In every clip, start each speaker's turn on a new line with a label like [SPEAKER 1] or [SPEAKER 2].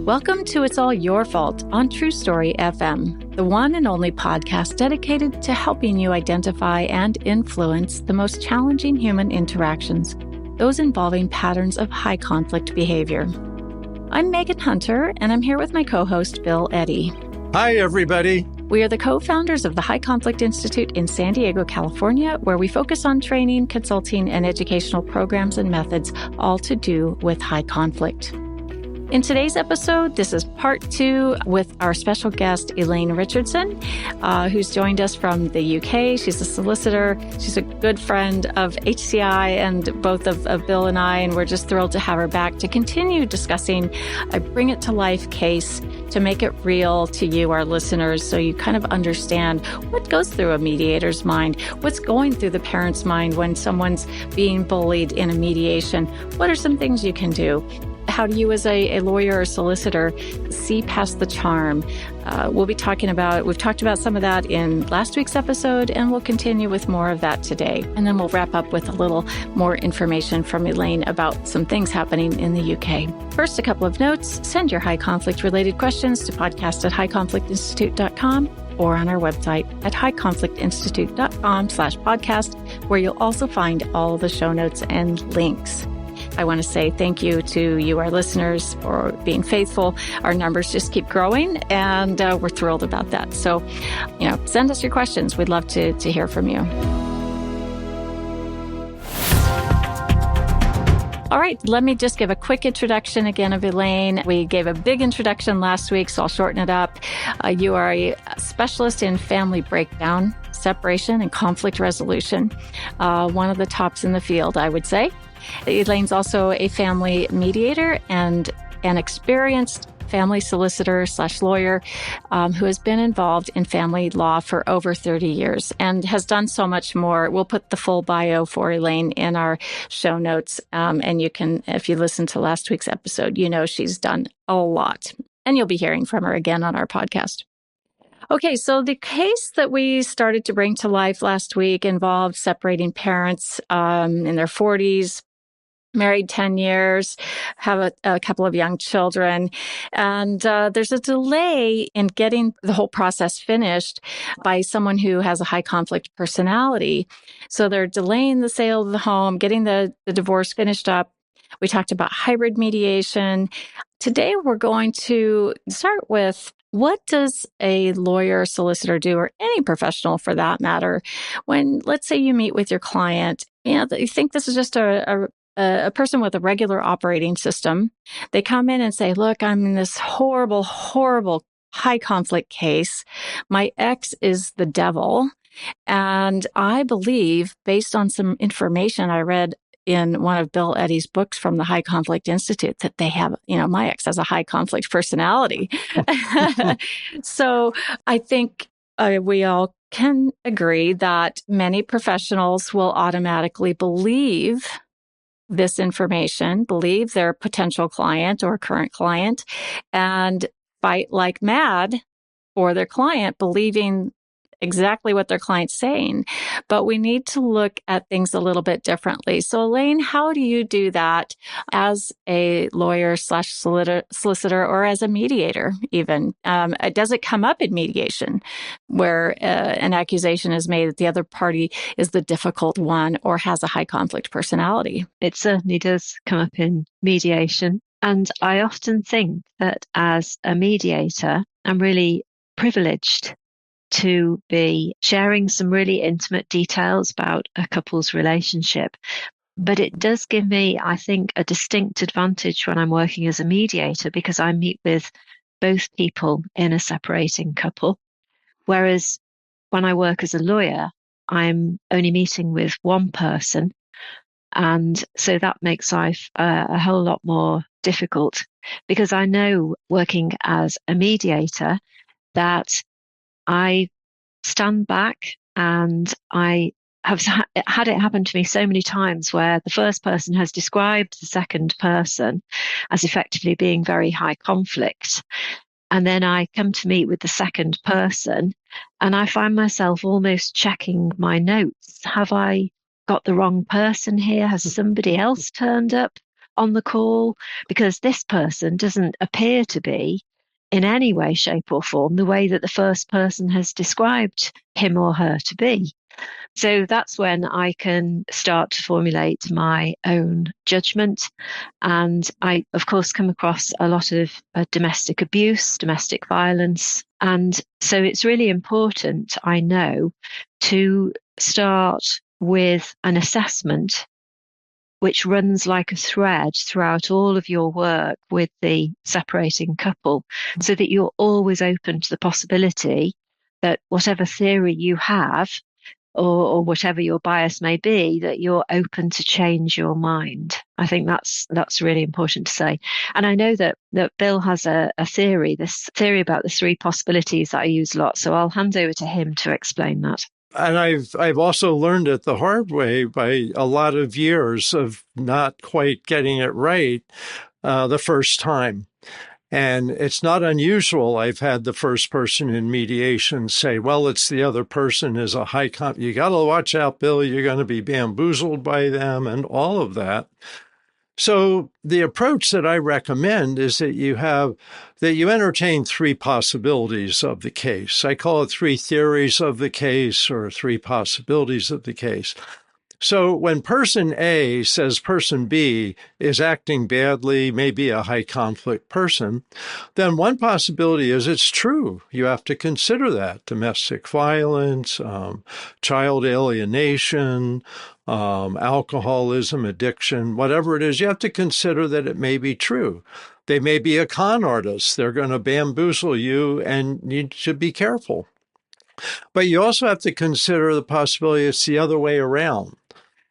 [SPEAKER 1] Welcome to It's All Your Fault on True Story FM, the one and only podcast dedicated to helping you identify and influence the most challenging human interactions, those involving patterns of high conflict behavior. I'm Megan Hunter, and I'm here with my co-host, Bill Eddy.
[SPEAKER 2] Hi, everybody.
[SPEAKER 1] We are the co-founders of the High Conflict Institute in San Diego, California, where we focus on training, consulting, and educational programs and methods, all to do with high conflict. In today's episode, this is part 2 with our special guest, Elaine Richardson, who's joined us from the UK. She's a solicitor. She's a good friend of HCI and both of Bill and I, and we're just thrilled to have her back to continue discussing a Bring It to Life case to make it real to you, our listeners, so you kind of understand what goes through a mediator's mind, what's going through the parent's mind when someone's being bullied in a mediation. What are some things you can do? How do you as a lawyer or solicitor see past the charm? We've talked about some of that in last week's episode, and we'll continue with more of that today. And then we'll wrap up with a little more information from Elaine about some things happening in the UK. First, a couple of notes. Send your high conflict related questions to podcast@highconflictinstitute.com or on our website at highconflictinstitute.com/podcast, where you'll also find all the show notes and links. I want to say thank you to you, our listeners, for being faithful. Our numbers just keep growing, and we're thrilled about that. So, send us your questions. We'd love to hear from you. All right, let me just give a quick introduction again of Elaine. We gave a big introduction last week, so I'll shorten it up. You are a specialist in family breakdown, separation, and conflict resolution. One of the tops in the field, I would say. Elaine's also a family mediator and an experienced family solicitor/lawyer who has been involved in family law for over 30 years and has done so much more. We'll put the full bio for Elaine in our show notes. And you can, if you listen to last week's episode, she's done a lot. And you'll be hearing from her again on our podcast. Okay, so the case that we started to bring to life last week involved separating parents in their 40s, married 10 years, have a couple of young children. And there's a delay in getting the whole process finished by someone who has a high conflict personality. So they're delaying the sale of the home, getting the divorce finished up. We talked about hybrid mediation. Today, we're going to start with what does a lawyer, solicitor do, or any professional for that matter, when, let's say, you meet with your client, you think this is just a person with a regular operating system. They come in and say, look, I'm in this horrible, horrible high conflict case. My ex is the devil. And I believe, based on some information I read in one of Bill Eddy's books from the High Conflict Institute, that they have, my ex has a high conflict personality. So I think we all can agree that many professionals will automatically believe this information, believe their potential client or current client, and fight like mad for their client, believing exactly what their client's saying. But we need to look at things a little bit differently. So, Elaine, how do you do that as a lawyer/solicitor or as a mediator even? Does it come up in mediation where an accusation is made that the other party is the difficult one or has a high conflict personality?
[SPEAKER 3] It certainly does come up in mediation. And I often think that as a mediator, I'm really privileged to be sharing some really intimate details about a couple's relationship. But it does give me, I think, a distinct advantage when I'm working as a mediator because I meet with both people in a separating couple. Whereas when I work as a lawyer, I'm only meeting with one person. And so that makes life a whole lot more difficult because I know working as a mediator that I stand back and I have had it happen to me so many times where the first person has described the second person as effectively being very high conflict. And then I come to meet with the second person and I find myself almost checking my notes. Have I got the wrong person here? Has somebody else turned up on the call, because this person doesn't appear to be in any way, shape, or form the way that the first person has described him or her to be. So that's when I can start to formulate my own judgment. And I, of course, come across a lot of domestic abuse, domestic violence. And so it's really important, I know, to start with an assessment which runs like a thread throughout all of your work with the separating couple, so that you're always open to the possibility that whatever theory you have, or whatever your bias may be, that you're open to change your mind. I think that's really important to say. And I know that Bill has this theory about the three possibilities that I use a lot. So I'll hand over to him to explain that.
[SPEAKER 2] And I've also learned it the hard way by a lot of years of not quite getting it right the first time. And it's not unusual. I've had the first person in mediation say, well, it's the other person is a you got to watch out, Bill. You're going to be bamboozled by them and all of that. So the approach that I recommend is that you entertain three possibilities of the case. I call it three theories of the case or three possibilities of the case. So when person A says person B is acting badly, maybe a high conflict person, then one possibility is it's true. You have to consider that. Domestic violence, child alienation, alcoholism, addiction, whatever it is, you have to consider that it may be true. They may be a con artist. They're going to bamboozle you, and you should be careful. But you also have to consider the possibility it's the other way around,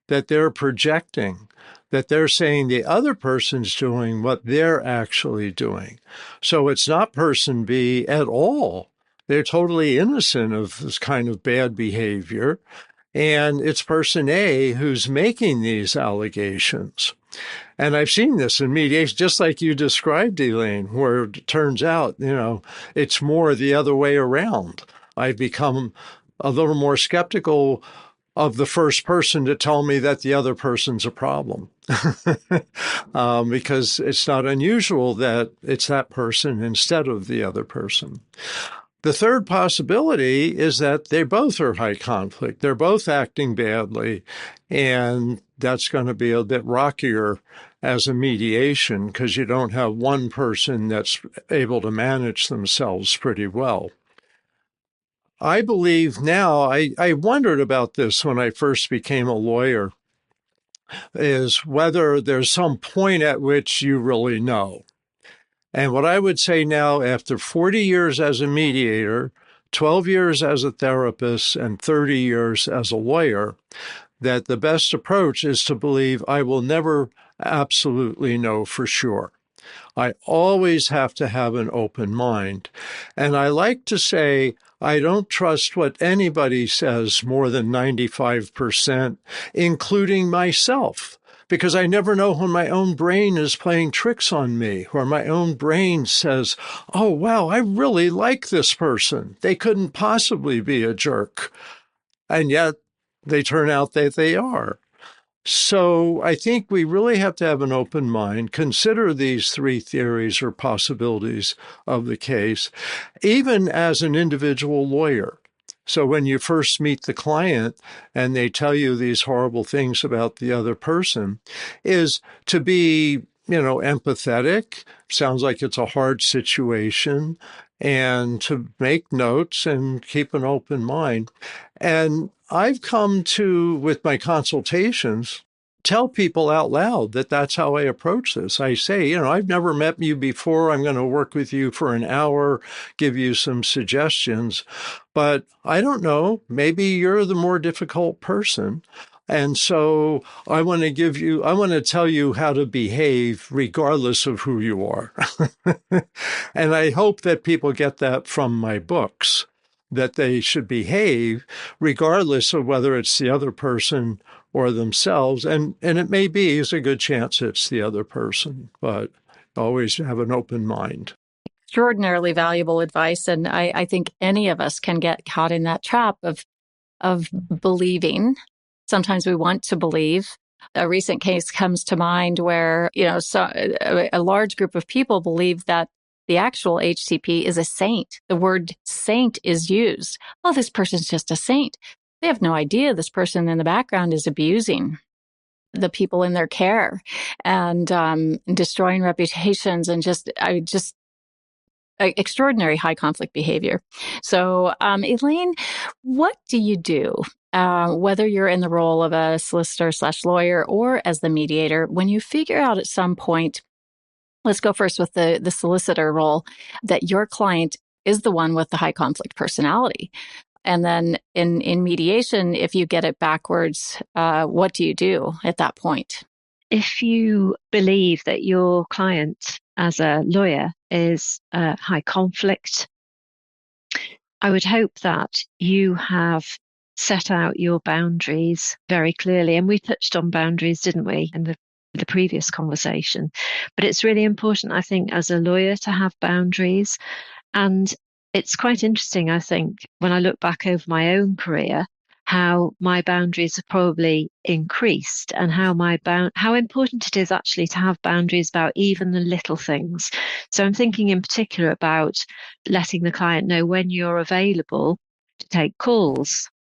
[SPEAKER 2] that they're projecting, that they're saying the other person's doing what they're actually doing. So it's not person B at all. They're totally innocent of this kind of bad behavior. And it's person A who's making these allegations. And I've seen this in mediation, just like you described, Elaine, where it turns out, it's more the other way around. I've become a little more skeptical of the first person to tell me that the other person's a problem. Because it's not unusual that it's that person instead of the other person. The third possibility is that they both are high conflict. They're both acting badly, and that's going to be a bit rockier as a mediation because you don't have one person that's able to manage themselves pretty well. I believe now, I wondered about this when I first became a lawyer, is whether there's some point at which you really know. And what I would say now, after 40 years as a mediator, 12 years as a therapist, and 30 years as a lawyer, that the best approach is to believe I will never absolutely know for sure. I always have to have an open mind. And I like to say, I don't trust what anybody says more than 95%, including myself, because I never know when my own brain is playing tricks on me, or my own brain says, oh, wow, I really like this person. They couldn't possibly be a jerk. And yet they turn out that they are. So I think we really have to have an open mind, consider these three theories or possibilities of the case, even as an individual lawyer. So when you first meet the client and they tell you these horrible things about the other person, is to be, empathetic. Sounds like it's a hard situation, and to make notes and keep an open mind. And I've come to, with my consultations, tell people out loud that that's how I approach this. I say, I've never met you before. I'm going to work with you for an hour, give you some suggestions. But I don't know, maybe you're the more difficult person. And so I want to tell you how to behave regardless of who you are. And I hope that people get that from my books, that they should behave regardless of whether it's the other person or themselves. And it may be, there's a good chance it's the other person, but always have an open mind.
[SPEAKER 1] Extraordinarily valuable advice. And I think any of us can get caught in that trap of believing. Sometimes we want to believe A recent case comes to mind where, a large group of people believe that the actual HCP is a saint. The word saint is used. Oh, this person's just a saint. They have no idea this person in the background is abusing the people in their care and destroying reputations and just extraordinary high conflict behavior. So, Elaine, what do you do? Whether you're in the role of a solicitor/lawyer or as the mediator, when you figure out at some point, let's go first with the solicitor role, that your client is the one with the high conflict personality. And then in mediation, if you get it backwards, what do you do at that point?
[SPEAKER 3] If you believe that your client as a lawyer is high conflict, I would hope that you have set out your boundaries very clearly. And we touched on boundaries, didn't we, in the previous conversation? But it's really important, I think, as a lawyer to have boundaries. And it's quite interesting, I think, when I look back over my own career, how my boundaries have probably increased and how important it is actually to have boundaries about even the little things. So I'm thinking in particular about letting the client know when you're available to take calls,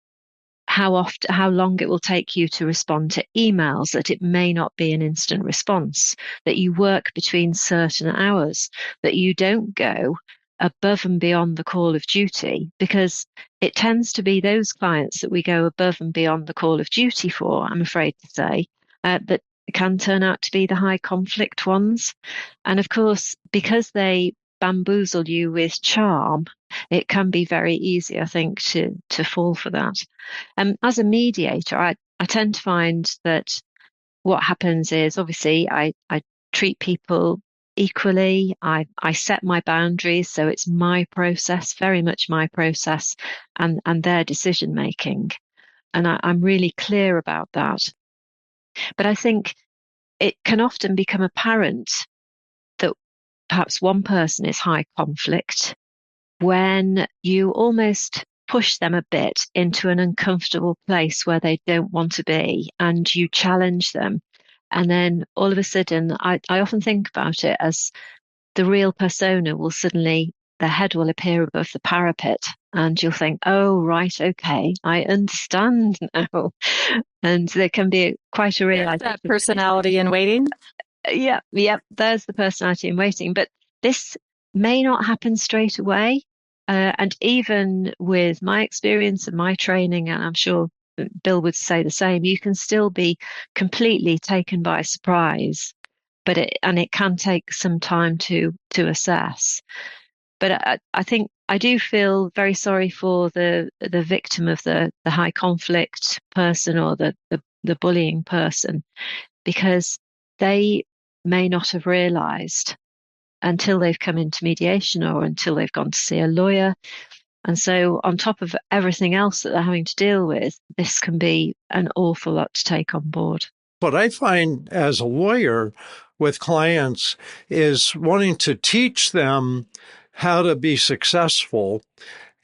[SPEAKER 3] how long it will take you to respond to emails, that it may not be an instant response, that you work between certain hours, that you don't go above and beyond the call of duty, because it tends to be those clients that we go above and beyond the call of duty for, I'm afraid to say, that can turn out to be the high conflict ones. And of course, because they bamboozle you with charm, it can be very easy, I think, to fall for that. As a mediator, I tend to find that what happens is, obviously, I treat people equally. I set my boundaries, so it's my process, very much my process, and their decision making. And I'm really clear about that. But I think it can often become apparent that perhaps one person is high conflict when you almost push them a bit into an uncomfortable place where they don't want to be, and you challenge them. And then all of a sudden, I often think about it as the real persona will suddenly, their head will appear above the parapet, and you'll think, oh, right, okay, I understand now. And there can be quite a realization.
[SPEAKER 1] That personality in waiting.
[SPEAKER 3] Yeah, there's the personality in waiting. But this may not happen straight away. And even with my experience and my training, and I'm sure Bill would say the same, you can still be completely taken by surprise, but it can take some time to assess. But I think I do feel very sorry for the victim of the high conflict person or the bullying person, because they may not have realized until they've come into mediation or until they've gone to see a lawyer. And so on top of everything else that they're having to deal with, this can be an awful lot to take on board.
[SPEAKER 2] What I find as a lawyer with clients is wanting to teach them how to be successful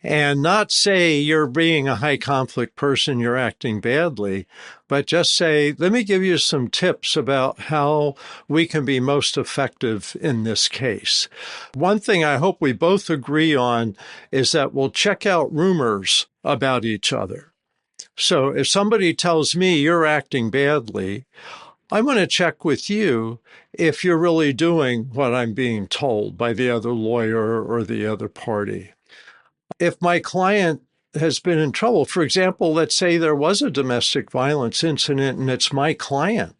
[SPEAKER 2] and not say you're being a high conflict person, you're acting badly, but just say, let me give you some tips about how we can be most effective in this case. One thing I hope we both agree on is that we'll check out rumors about each other. So if somebody tells me you're acting badly, I want to check with you if you're really doing what I'm being told by the other lawyer or the other party. If my client has been in trouble, for example, let's say there was a domestic violence incident and it's my client,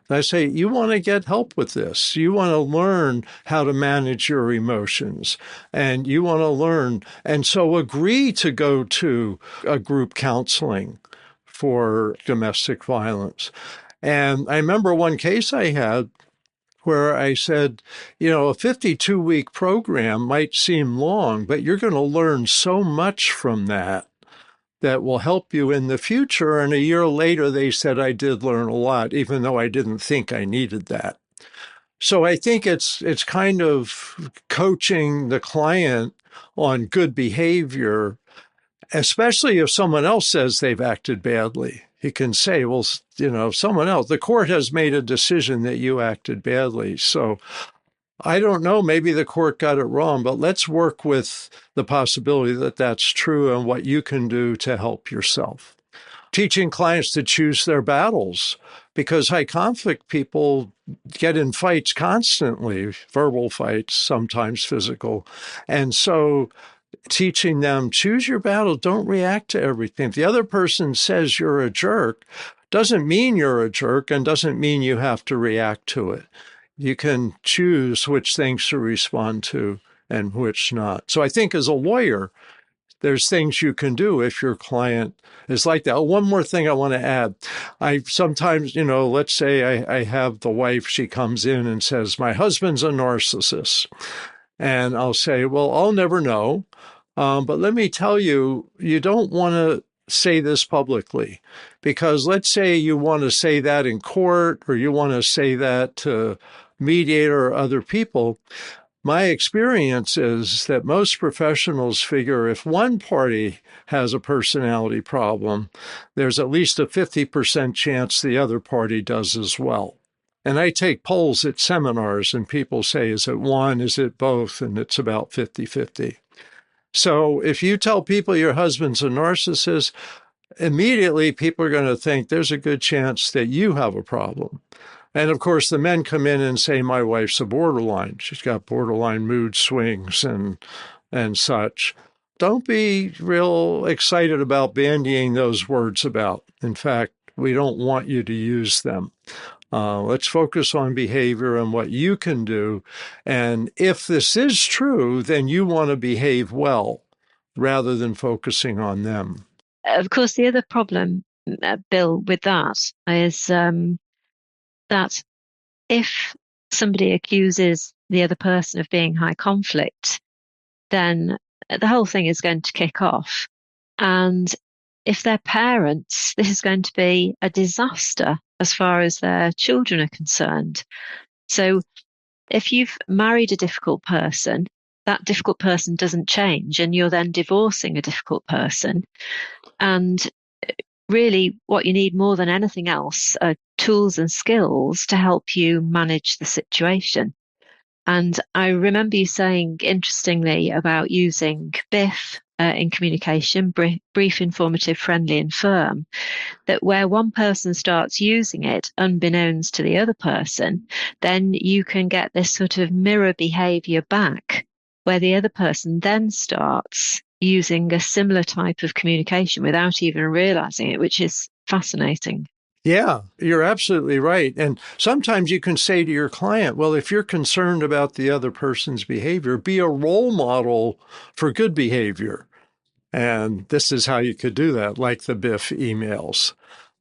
[SPEAKER 2] I say, you want to get help with this. You want to learn how to manage your emotions, and you want to learn. And so agree to go to a group counseling for domestic violence. And I remember one case I had where I said, a 52-week program might seem long, but you're going to learn so much from that will help you in the future. And a year later, they said I did learn a lot, even though I didn't think I needed that. So I think it's kind of coaching the client on good behavior, especially if someone else says they've acted badly. He can say, well, someone else, the court has made a decision that you acted badly. So I don't know, maybe the court got it wrong, but let's work with the possibility that that's true and what you can do to help yourself. Teaching clients to choose their battles, because high conflict people get in fights constantly, verbal fights, sometimes physical. And so teaching them, choose your battle, don't react to everything. If the other person says you're a jerk, doesn't mean you're a jerk and doesn't mean you have to react to it. You can choose which things to respond to and which not. So I think as a lawyer, there's things you can do if your client is like that. Oh, one more thing I want to add. I sometimes, let's say I have the wife, she comes in and says, my husband's a narcissist. And I'll say, well, I'll never know. But let me tell you, you don't want to say this publicly, because let's say you want to say that in court or you want to say that to mediator or other people. My experience is that most professionals figure if one party has a personality problem, there's at least a 50% chance the other party does as well. And I take polls at seminars and people say, is it one, is it both? And it's about 50-50. So if you tell people your husband's a narcissist, immediately people are going to think there's a good chance that you have a problem. And of course, the men come in and say, my wife's a borderline. She's got borderline mood swings and such. Don't be real excited about bandying those words about. In fact, we don't want you to use them. Let's focus on behavior and what you can do. And if this is true, then you want to behave well rather than focusing on them.
[SPEAKER 3] Of course, the other problem, Bill, with that is that if somebody accuses the other person of being high conflict, then the whole thing is going to kick off. And if they're parents, this is going to be a disaster as far as their children are concerned. So if you've married a difficult person, that difficult person doesn't change, and you're then divorcing a difficult person. And really, what you need more than anything else are tools and skills to help you manage the situation. And I remember you saying, interestingly, about using BIF in communication, brief, informative, friendly, and firm, that where one person starts using it unbeknownst to the other person, then you can get this sort of mirror behavior back, where the other person then starts using a similar type of communication without even realizing it, which is fascinating.
[SPEAKER 2] Yeah, you're absolutely right. And sometimes you can say to your client, well, if you're concerned about the other person's behavior, be a role model for good behavior. And this is how you could do that, like the BIF emails.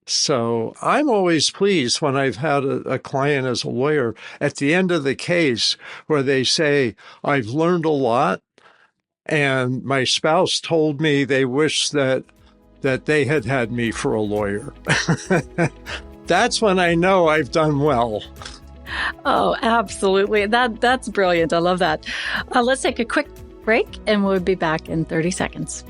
[SPEAKER 2] So I'm always pleased when I've had a client as a lawyer at the end of the case where they say, I've learned a lot, and my spouse told me they wish that they had me for a lawyer. That's when I know I've done well.
[SPEAKER 1] Oh, absolutely. That's brilliant. I love that. Let's take a quick break and we'll be back in 30 seconds.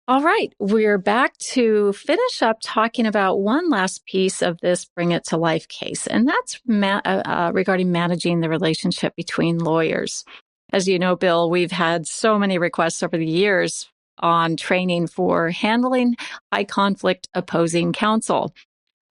[SPEAKER 1] All right, we're back to finish up talking about one last piece of this Bring It to Life case, and that's regarding managing the relationship between lawyers. As you know, Bill, we've had so many requests over the years on training for handling high conflict opposing counsel.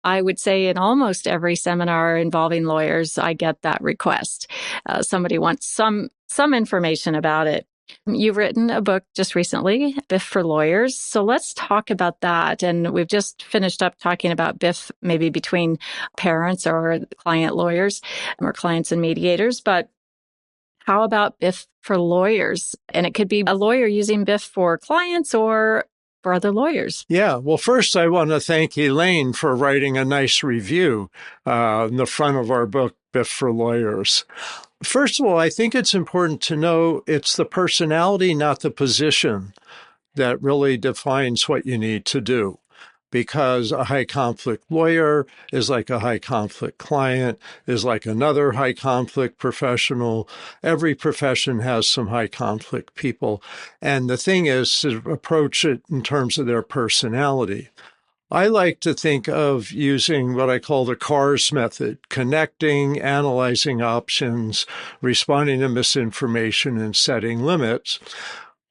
[SPEAKER 1] I would say in almost every seminar involving lawyers, I get that request. Somebody wants some information about it. You've written a book just recently, BIF for Lawyers. So let's talk about that. And we've just finished up talking about BIF maybe between parents or client lawyers or clients and mediators. But how about BIF for lawyers? And it could be a lawyer using BIF for clients or for other lawyers.
[SPEAKER 2] Yeah. Well, first, I want to thank Elaine for writing a nice review in the front of our book, BIF for Lawyers. First of all, I think it's important to know it's the personality, not the position, that really defines what you need to do. because a high conflict lawyer is like a high conflict client, is like another high conflict professional. Every profession has some high conflict people. And the thing is to approach it in terms of their personality. I like to think of using what I call the CARS method: connecting, analyzing options, responding to misinformation, and setting limits,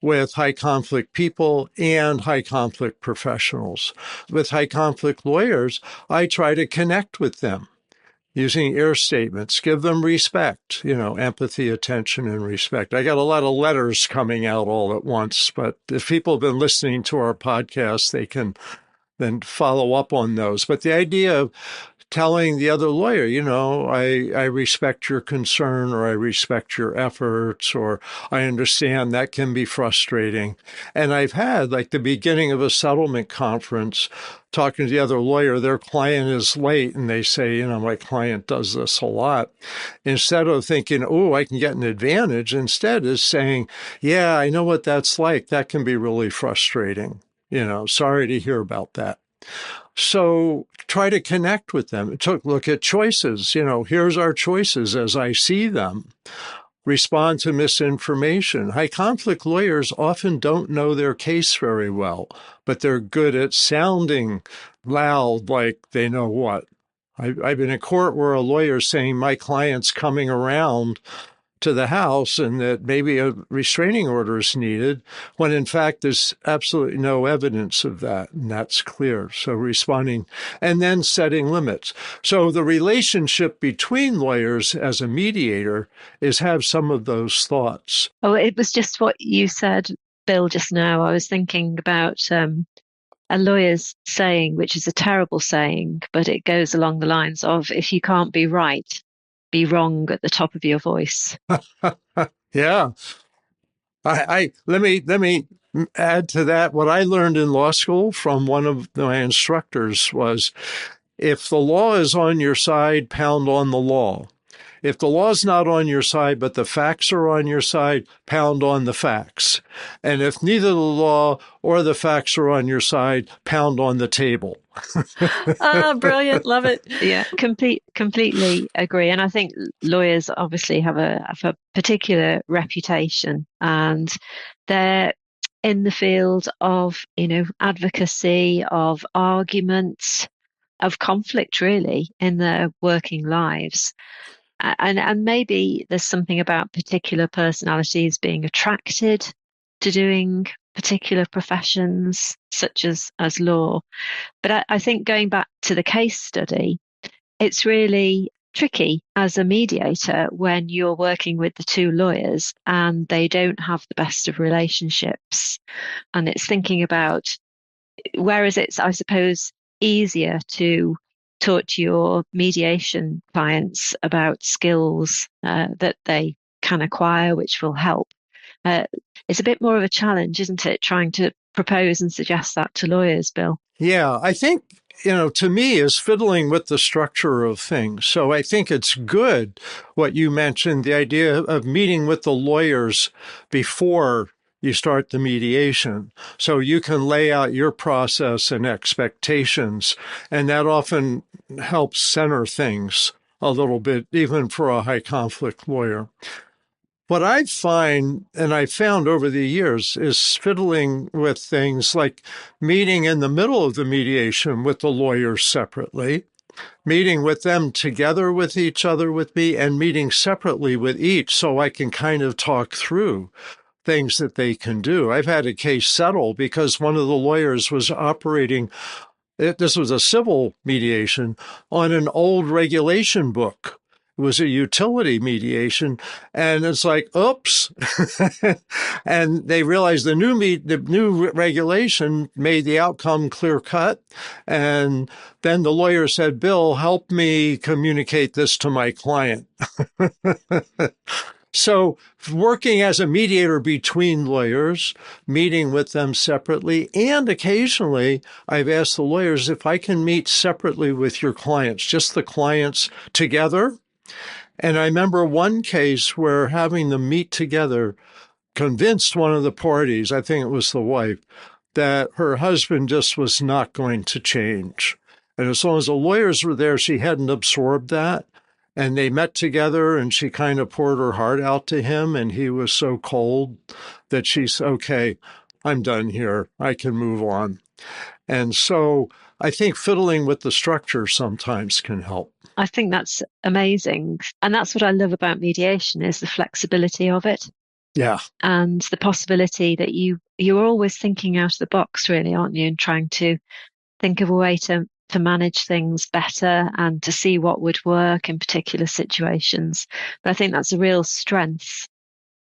[SPEAKER 2] with high conflict people and high conflict professionals. With high conflict lawyers, I try to connect with them using ear statements, give them respect, empathy, attention, and respect. I got a lot of letters coming out all at once, but if people have been listening to our podcast, they can then follow up on those. But the idea of telling the other lawyer, I respect your concern, or I respect your efforts, or I understand that can be frustrating. And I've had, like, the beginning of a settlement conference, talking to the other lawyer, their client is late, and they say, my client does this a lot. Instead of thinking, oh, I can get an advantage, instead is saying, yeah, I know what that's like. That can be really frustrating. Sorry to hear about that. So try to connect with them. Look at choices. Here's our choices as I see them. Respond to misinformation. High conflict lawyers often don't know their case very well, but they're good at sounding loud like they know what. I've been in court where a lawyer's saying my client's coming around to the house and that maybe a restraining order is needed, when in fact there's absolutely no evidence of that, and that's clear. So responding and then setting limits. So the relationship between lawyers as a mediator is have some of those thoughts.
[SPEAKER 3] Oh, it was just what you said, Bill, just now. I was thinking about a lawyer's saying, which is a terrible saying, but it goes along the lines of, if you can't be right, be wrong at the top of your voice.
[SPEAKER 2] Yeah. Let me add to that. What I learned in law school from one of my instructors was, if the law is on your side, pound on the law. If the law's not on your side, but the facts are on your side, pound on the facts. And if neither the law or the facts are on your side, pound on the table.
[SPEAKER 1] Brilliant. Love it.
[SPEAKER 3] Yeah, completely agree. And I think lawyers obviously have a particular reputation, and they're in the field of, advocacy, of arguments, of conflict, really, in their working lives. And maybe there's something about particular personalities being attracted to doing particular professions, such as law. But I think, going back to the case study, it's really tricky as a mediator when you're working with the two lawyers and they don't have the best of relationships. And it's thinking about, whereas it's, I suppose, easier to talk to your mediation clients about skills that they can acquire, which will help. It's a bit more of a challenge, isn't it, trying to propose and suggest that to lawyers, Bill?
[SPEAKER 2] Yeah, I think, to me, is fiddling with the structure of things. So I think it's good what you mentioned, the idea of meeting with the lawyers before you start the mediation, so you can lay out your process and expectations. And that often helps center things a little bit, even for a high conflict lawyer. What I find, and I found over the years, is fiddling with things like meeting in the middle of the mediation with the lawyers separately, meeting with them together with each other with me, and meeting separately with each, so I can kind of talk through things that they can do. I've had a case settle because one of the lawyers was operating, this was a civil mediation, on an old regulation book. It was a utility mediation, and it's like, oops. And they realized the new regulation made the outcome clear cut. And then the lawyer said, Bill, help me communicate this to my client. So working as a mediator between lawyers, meeting with them separately, and occasionally I've asked the lawyers if I can meet separately with your clients, just the clients together. And I remember one case where having them meet together convinced one of the parties, I think it was the wife, that her husband just was not going to change. And as long as the lawyers were there, she hadn't absorbed that. And they met together and she kind of poured her heart out to him. And he was so cold that she's, okay, I'm done here. I can move on. And so I think fiddling with the structure sometimes can help.
[SPEAKER 3] I think that's amazing. And that's what I love about mediation is the flexibility of it.
[SPEAKER 2] Yeah.
[SPEAKER 3] And the possibility that you're always thinking out of the box, really, aren't you? And trying to think of a way to manage things better and to see what would work in particular situations. But I think that's a real strength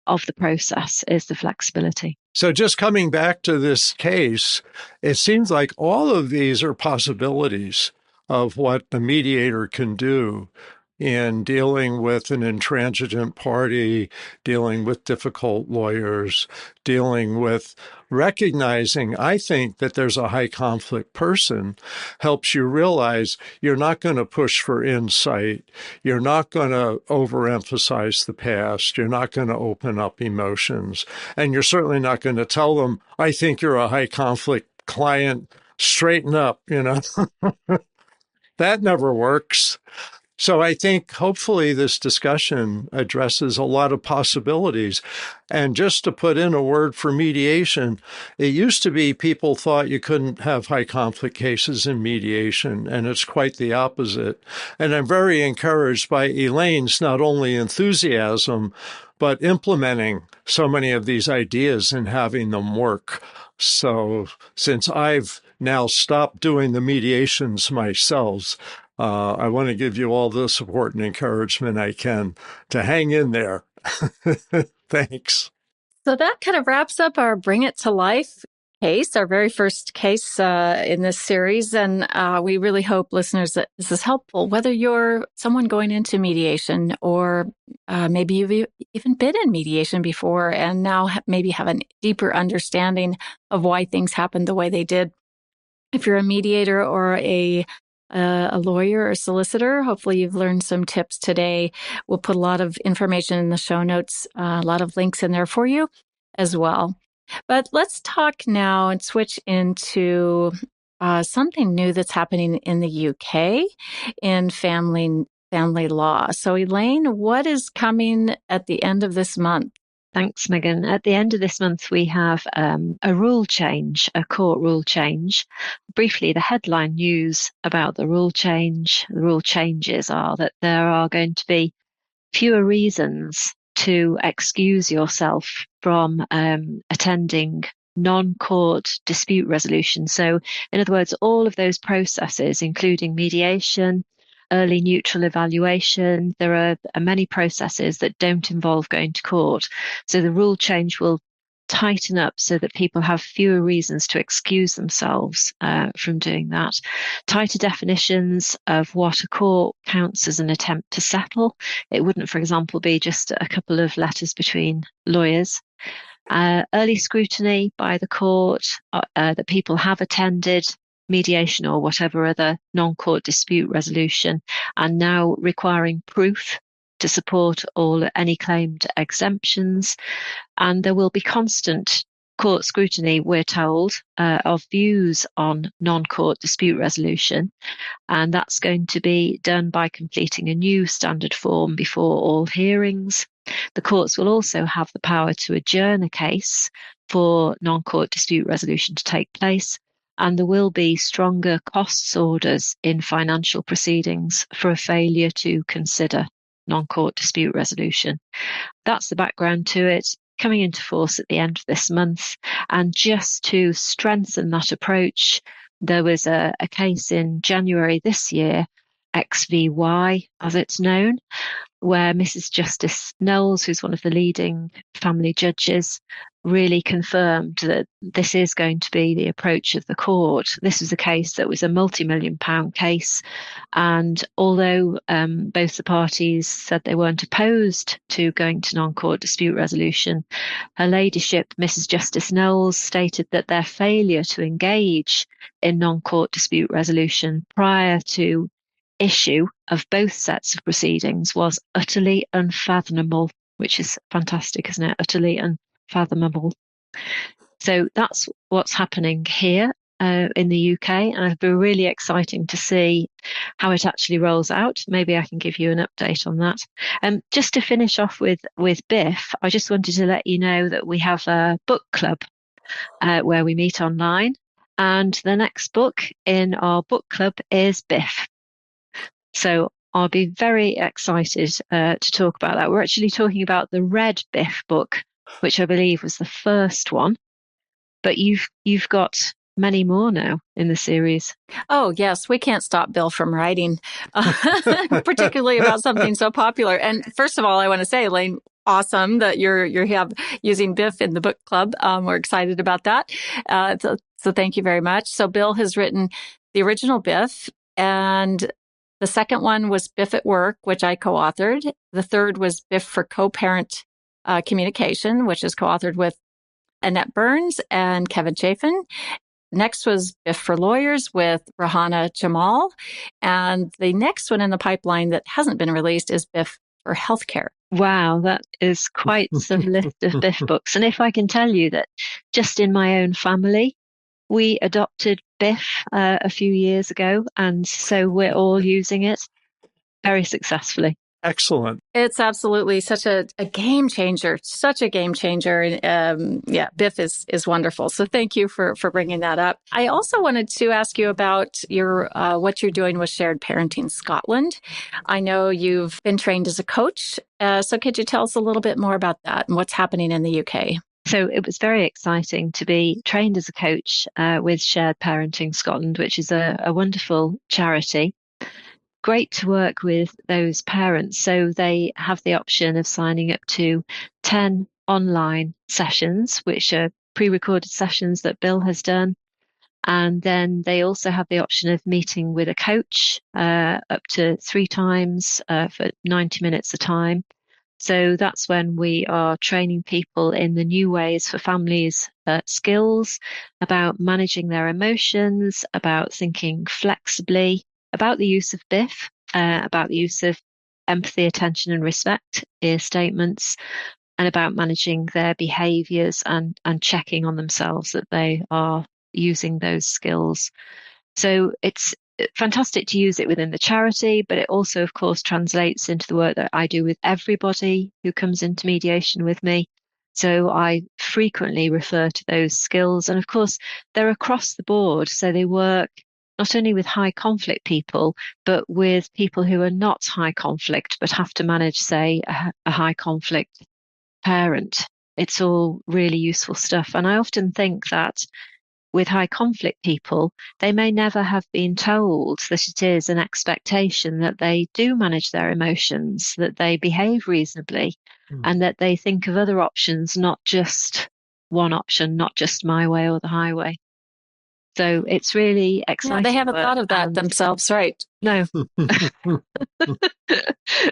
[SPEAKER 3] of the process is the flexibility.
[SPEAKER 2] So just coming back to this case, it seems like all of these are possibilities of what a mediator can do in dealing with an intransigent party, dealing with difficult lawyers, dealing with recognizing, I think, that there's a high conflict person helps you realize you're not going to push for insight. You're not going to overemphasize the past. You're not going to open up emotions. And you're certainly not going to tell them, I think you're a high conflict client. Straighten up, That never works. So I think hopefully this discussion addresses a lot of possibilities. And just to put in a word for mediation, it used to be people thought you couldn't have high conflict cases in mediation, and it's quite the opposite. And I'm very encouraged by Elaine's not only enthusiasm, but implementing so many of these ideas and having them work. So since I've now stopped doing the mediations myself, I want to give you all the support and encouragement I can to hang in there. Thanks.
[SPEAKER 1] So that kind of wraps up our Bring It to Life case, our very first case in this series. And we really hope, listeners, that this is helpful, whether you're someone going into mediation or maybe you've even been in mediation before and now maybe have a deeper understanding of why things happened the way they did. If you're a mediator or a lawyer or solicitor, hopefully you've learned some tips today. We'll put a lot of information in the show notes, a lot of links in there for you as well. But let's talk now and switch into something new that's happening in the UK in family law. So Elaine, what is coming at the end of this month?
[SPEAKER 3] Thanks, Megan. At the end of this month, we have a rule change, a court rule change. Briefly, the headline news about the rule changes are that there are going to be fewer reasons to excuse yourself from attending non-court dispute resolution. So, in other words, all of those processes, including mediation, early neutral evaluation. There are many processes that don't involve going to court. So the rule change will tighten up so that people have fewer reasons to excuse themselves from doing that. Tighter definitions of what a court counts as an attempt to settle. It wouldn't, for example, be just a couple of letters between lawyers. Early scrutiny by the court that people have attended mediation or whatever other non-court dispute resolution, and now requiring proof to support any claimed exemptions. And there will be constant court scrutiny, we're told, of views on non-court dispute resolution. And that's going to be done by completing a new standard form before all hearings. The courts will also have the power to adjourn a case for non-court dispute resolution to take place. And there will be stronger costs orders in financial proceedings for a failure to consider non-court dispute resolution. That's the background to it, coming into force at the end of this month. And just to strengthen that approach, there was a case in January this year, XVY as it's known, where Mrs. Justice Knowles, who's one of the leading family judges, really confirmed that this is going to be the approach of the court. This was a case that was a multi-million-pound case, and although both the parties said they weren't opposed to going to non-court dispute resolution, Her Ladyship, Mrs. Justice Knowles, stated that their failure to engage in non-court dispute resolution prior to issue of both sets of proceedings was utterly unfathomable, which is fantastic, isn't it? Utterly unfathomable. So that's what's happening here in the UK, and it'll be really exciting to see how it actually rolls out. Maybe I can give you an update on that. Just to finish off with Biff, I just wanted to let you know that we have a book club where we meet online, and the next book in our book club is Biff. So I'll be very excited to talk about that. We're actually talking about the Red Biff book, which I believe was the first one, but you've got many more now in the series.
[SPEAKER 1] Oh, yes. We can't stop Bill from writing, particularly about something so popular. And first of all, I want to say, Elaine, awesome that you're using Biff in the book club. We're excited about that. So thank you very much. So Bill has written the original Biff, and the second one was Biff at Work, which I co-authored. The third was Biff for Co-Parent Communication, which is co-authored with Annette Burns and Kevin Chafin. Next was Biff for Lawyers with Rahana Jamal. And the next one in the pipeline that hasn't been released is Biff for Healthcare.
[SPEAKER 3] Wow, that is quite some list of Biff books. And if I can tell you that just in my own family, we adopted Biff a few years ago. And so we're all using it very successfully.
[SPEAKER 2] Excellent.
[SPEAKER 1] It's absolutely such a game changer, such a game changer. And Biff is wonderful. So thank you for bringing that up. I also wanted to ask you about your what you're doing with Shared Parenting Scotland. I know you've been trained as a coach. So could you tell us a little bit more about that and what's happening in the UK?
[SPEAKER 3] So it was very exciting to be trained as a coach with Shared Parenting Scotland, which is a wonderful charity. Great to work with those parents. So they have the option of signing up to 10 online sessions, which are pre-recorded sessions that Bill has done. And then they also have the option of meeting with a coach up to 3 times for 90 minutes a time. So that's when we are training people in the new ways for families, skills about managing their emotions, about thinking flexibly, about the use of Biff, about the use of empathy, attention and respect, ear statements, and about managing their behaviours and checking on themselves that they are using those skills. So it's fantastic to use it within the charity, but it also, of course, translates into the work that I do with everybody who comes into mediation with me. So I frequently refer to those skills. And of course, they're across the board. So they work not only with high conflict people, but with people who are not high conflict, but have to manage, say, a high conflict parent. It's all really useful stuff. And I often think that with high conflict people, they may never have been told that it is an expectation that they do manage their emotions, that they behave reasonably, and that they think of other options, not just one option, not just my way or the highway. So it's really exciting.
[SPEAKER 1] Yeah, they haven't thought of that themselves, right?
[SPEAKER 3] No.
[SPEAKER 1] They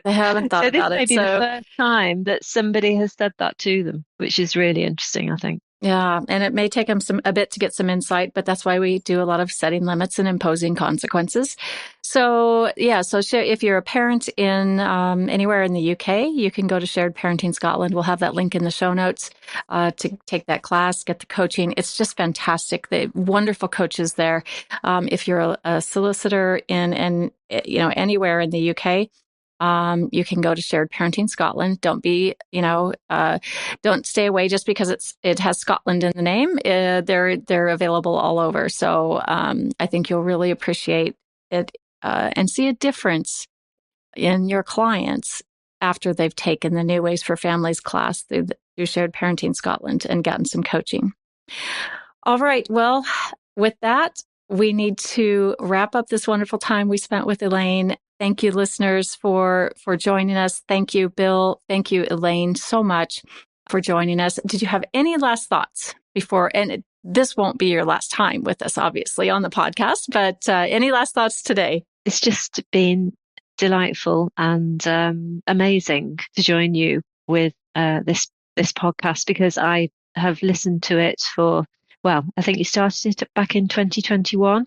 [SPEAKER 1] haven't thought about it.
[SPEAKER 3] So this may be the first time that somebody has said that to them, which is really interesting, I think.
[SPEAKER 1] Yeah, and it may take them a bit to get some insight, but that's why we do a lot of setting limits and imposing consequences. So if you're a parent in anywhere in the UK, you can go to Shared Parenting Scotland. We'll have that link in the show notes to take that class, get the coaching. It's just fantastic. The wonderful coaches there. If you're a solicitor in anywhere in the UK. You can go to Shared Parenting Scotland. Don't stay away just because it has Scotland in the name. They're available all over. So I think you'll really appreciate it and see a difference in your clients after they've taken the New Ways for Families class through Shared Parenting Scotland and gotten some coaching. All right. Well, with that, we need to wrap up this wonderful time we spent with Elaine. Thank you, listeners, for joining us. Thank you, Bill. Thank you, Elaine, so much for joining us. Did you have any last thoughts before? And this won't be your last time with us, obviously, on the podcast, but any last thoughts today?
[SPEAKER 3] It's just been delightful and amazing to join you with this podcast, because I have listened to it for, I think you started it back in 2021.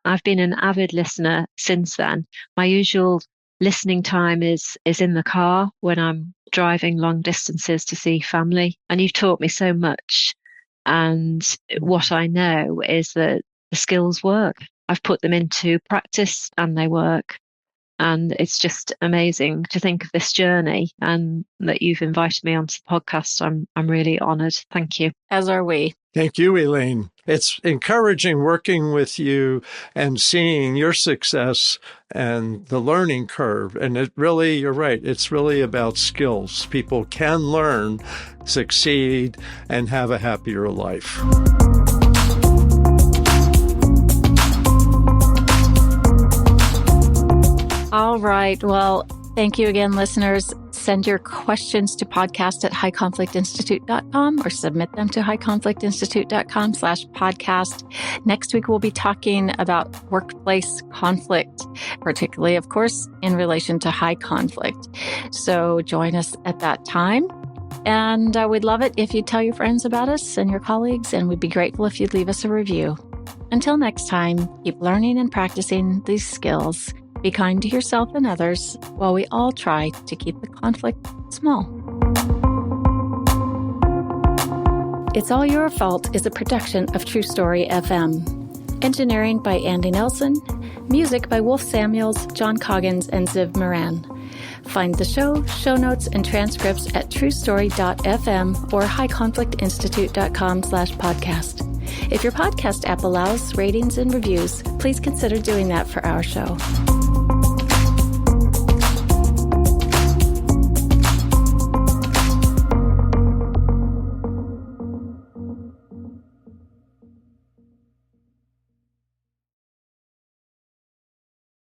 [SPEAKER 3] I've been an avid listener since then. My usual listening time is in the car when I'm driving long distances to see family. And you've taught me so much And what I know is that the skills work. I've put them into practice and they work. And it's just amazing to think of this journey and that you've invited me onto the podcast. I'm really honoured. Thank you.
[SPEAKER 1] As are we.
[SPEAKER 2] Thank you, Elaine. It's encouraging working with you and seeing your success and the learning curve. And it really, you're right, it's really about skills. People can learn, succeed, and have a happier life.
[SPEAKER 1] All right. Well, thank you again, listeners. Send your questions to podcast@highconflictinstitute.com or submit them to highconflictinstitute.com/podcast. Next week, we'll be talking about workplace conflict, particularly, of course, in relation to high conflict. So join us at that time. And we'd love it if you'd tell your friends about us and your colleagues, and we'd be grateful if you'd leave us a review. Until next time, keep learning and practicing these skills. Be kind to yourself and others while we all try to keep the conflict small. It's All Your Fault is a production of True Story FM. Engineering by Andy Nelson. Music by Wolf Samuels, John Coggins, and Ziv Moran. Find the show notes, and transcripts at truestory.fm or highconflictinstitute.com/podcast. If your podcast app allows ratings and reviews, please consider doing that for our show.